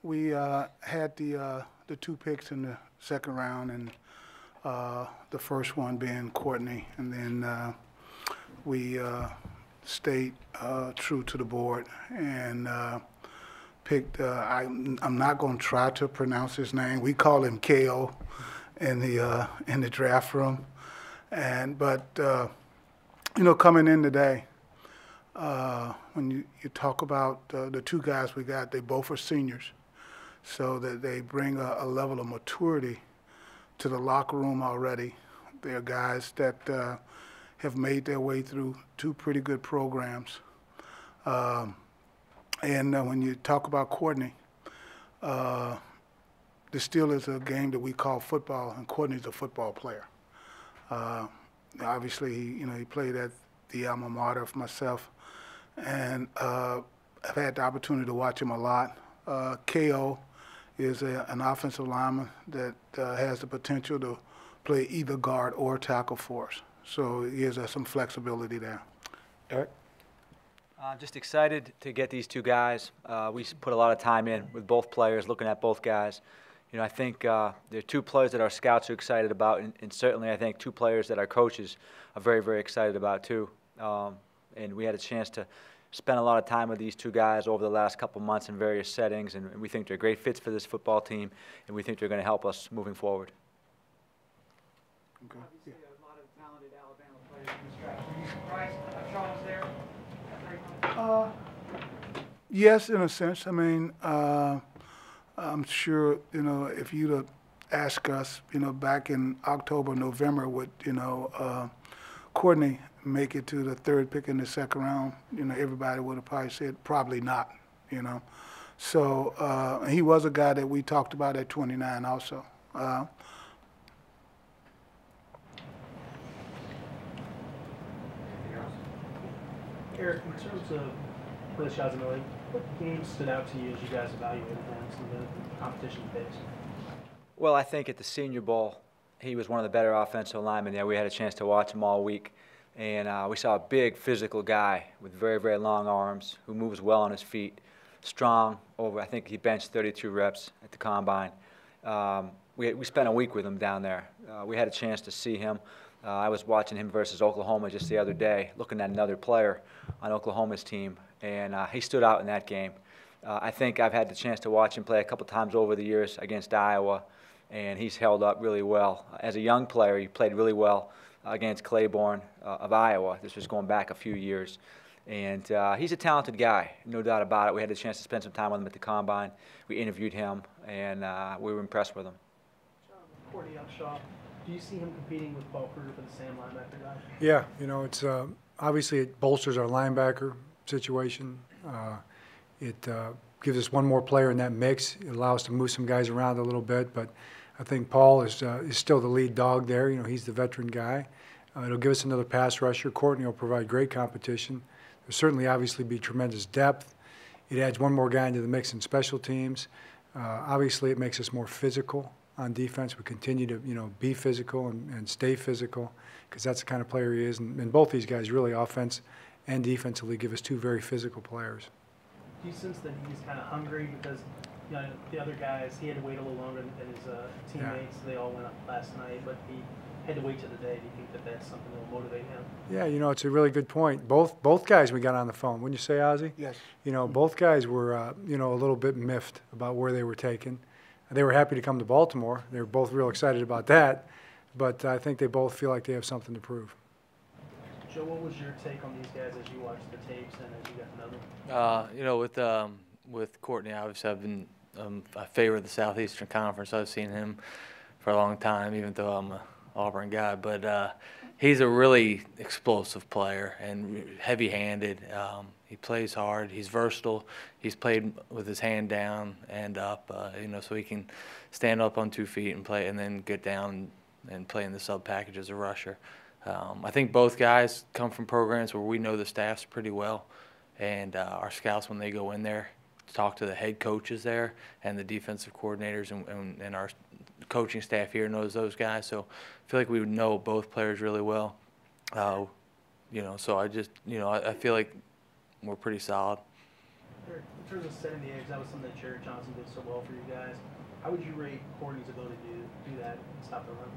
we had the 2 picks in the second round, and the first one being Courtney, and then we stayed true to the board and picked. I'm not going to try to pronounce his name. We call him KO in the draft room, but coming in today. When you talk about the 2 guys we got, they both are seniors, so that they bring a level of maturity to the locker room already. They're guys that have made their way through 2 pretty good programs. And when you talk about Courtney, this still is a game that we call football, and Courtney's a football player. Obviously, he played at the alma mater of myself, and I've had the opportunity to watch him a lot. KO is an offensive lineman that has the potential to play either guard or tackle for us. So he gives us some flexibility there. Eric? Just excited to get these 2 guys. We put a lot of time in with both players, looking at both guys. I think there are 2 players that our scouts are excited about, and certainly I think 2 players that our coaches are very, very excited about too. And we had a chance to spend a lot of time with these 2 guys over the last couple months in various settings, and we think they're great fits for this football team, and we think they're going to help us moving forward. Okay. Obviously, a lot of talented Alabama players in this draft. Were you surprised Upshaw was there? Yes, in a sense. I mean, I'm sure, if you'd have asked us, back in October, November, would, Courtney make it to the 3rd pick in the second round, everybody would have probably said probably not, So he was a guy that we talked about at 29 also. Eric, in terms of Kelechi Osemele, what games stood out to you as you guys evaluated him and the competition phase? Well, I think at the Senior Bowl, he was one of the better offensive linemen there. We had a chance to watch him all week, and we saw a big physical guy with very, very long arms who moves well on his feet, strong. I think he benched 32 reps at the Combine. We spent a week with him down there. We had a chance to see him. I was watching him versus Oklahoma just the other day, looking at another player on Oklahoma's team, and he stood out in that game. I think I've had the chance to watch him play a couple times over the years against Iowa, and he's held up really well. As a young player, he played really well against Claiborne of Iowa. This was going back a few years. And he's a talented guy, no doubt about it. We had the chance to spend some time with him at the Combine. We interviewed him, and we were impressed with him. Courtney Upshaw, do you see him competing with Paul Kruger for the same linebacker guy? Yeah, it's obviously it bolsters our linebacker situation. It gives us one more player in that mix. It allows us to move some guys around a little bit, but I think Paul is still the lead dog there. He's the veteran guy. It'll give us another pass rusher. Courtney will provide great competition. There'll certainly obviously be tremendous depth. It adds one more guy into the mix in special teams. Obviously, it makes us more physical on defense. We continue to, be physical and stay physical because that's the kind of player he is. And both these guys really, offense and defensively, give us 2 very physical players. Do you sense that he's kind of hungry because the other guys, he had to wait a little longer than his teammates. Yeah. They all went up last night, but he had to wait till the day. Do you think that that's something that will motivate him? Yeah, it's a really good point. Both guys we got on the phone. Wouldn't you say, Ozzie? Yes. Both guys were, a little bit miffed about where they were taken. They were happy to come to Baltimore. They were both real excited about that. But I think they both feel like they have something to prove. Joe, what was your take on these guys as you watched the tapes and as you got to know them? With Courtney, obviously I've been a favorite of the Southeastern Conference. I've seen him for a long time, even though I'm an Auburn guy. But he's a really explosive player and heavy-handed. He plays hard. He's versatile. He's played with his hand down and up, so he can stand up on 2 feet and play, and then get down and play in the sub package as a rusher. I think both guys come from programs where we know the staffs pretty well, and our scouts, when they go in there, talk to the head coaches there and the defensive coordinators, and our coaching staff here knows those guys. So I feel like we would know both players really well. So I just, I feel like we're pretty solid. Eric, in terms of setting the edge, that was something that Jared Johnson did so well for you guys. How would you rate Courtney's ability to do that and stop the run?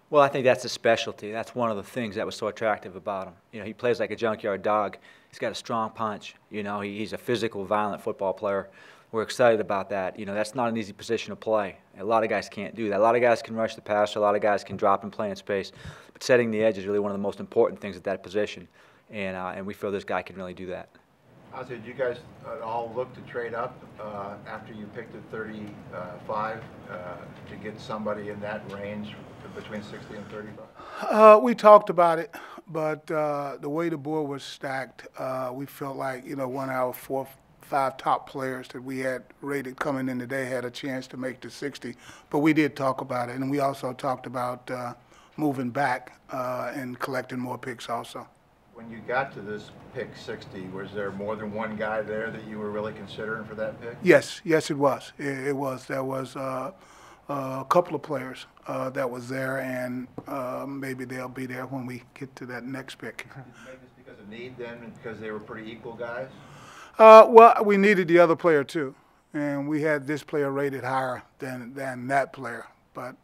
Well, I think that's his specialty. That's one of the things that was so attractive about him. You know, he plays like a junkyard dog. He's got a strong punch. You know, he's a physical, violent football player. We're excited about that. You know, that's not an easy position to play. A lot of guys can't do that. A lot of guys can rush the passer. A lot of guys can drop and play in space. But setting the edge is really one of the most important things at that position. And we feel this guy can really do that. Ozzie, did you guys all look to trade up after you picked at 35 to get somebody in that range between 60 and 35? We talked about it, but the way the board was stacked, we felt like, you know, one of our 4 or 5 top players that we had rated coming in today had a chance to make the 60. But we did talk about it, and we also talked about moving back and collecting more picks also. When you got to this pick 60, was there more than one guy there that you were really considering for that pick? Yes, it was. It was. There was a couple of players that was there, and maybe they'll be there when we get to that next pick. Did you make this because of need then, and because they were pretty equal guys? Well, we needed the other player too, and we had this player rated higher than that player, but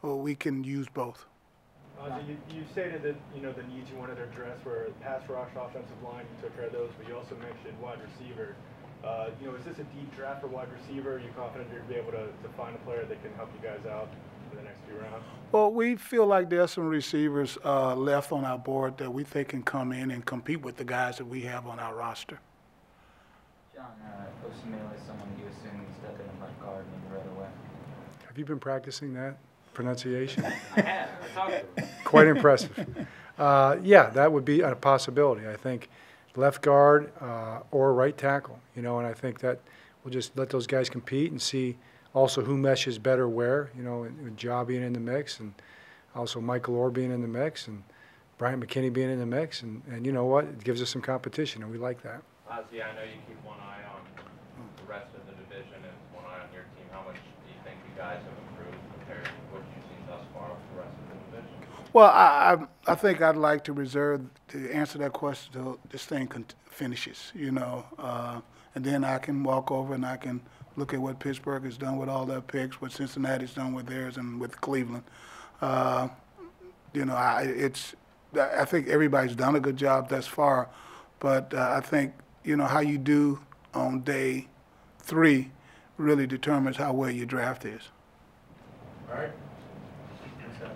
well, we can use both. You stated that, you know, the needs you wanted to address were pass rush, offensive line. You took care of those, but you also mentioned wide receiver. You know, is this a deep draft for wide receiver? Are you confident you'll be able to find a player that can help you guys out in the next few rounds? Well, we feel like there are some receivers left on our board that we think can come in and compete with the guys that we have on our roster. John, Osemele is someone you assume can step in and left guard maybe right away. Have you been practicing that pronunciation? I have. I talked to him. Quite impressive. Yeah, that would be a possibility. I think left guard or right tackle, you know, and I think that we'll just let those guys compete and see also who meshes better where, you know, and Ja being in the mix, and also Michael Orr being in the mix, and Bryant McKinney being in the mix, and you know what, it gives us some competition, and we like that. Ozzie, I know you keep one eye on the rest of the division and one eye on your team. How much do you think you guys have improved compared to what you've seen thus far with the rest of the division? Well, I think I'd like to reserve to answer that question till this thing finishes, you know, and then I can walk over and I can look at what Pittsburgh has done with all their picks, what Cincinnati's done with theirs, and with Cleveland. You know, I think everybody's done a good job thus far, but I think, you know, how you do on day 3 really determines how well your draft is. All right. So,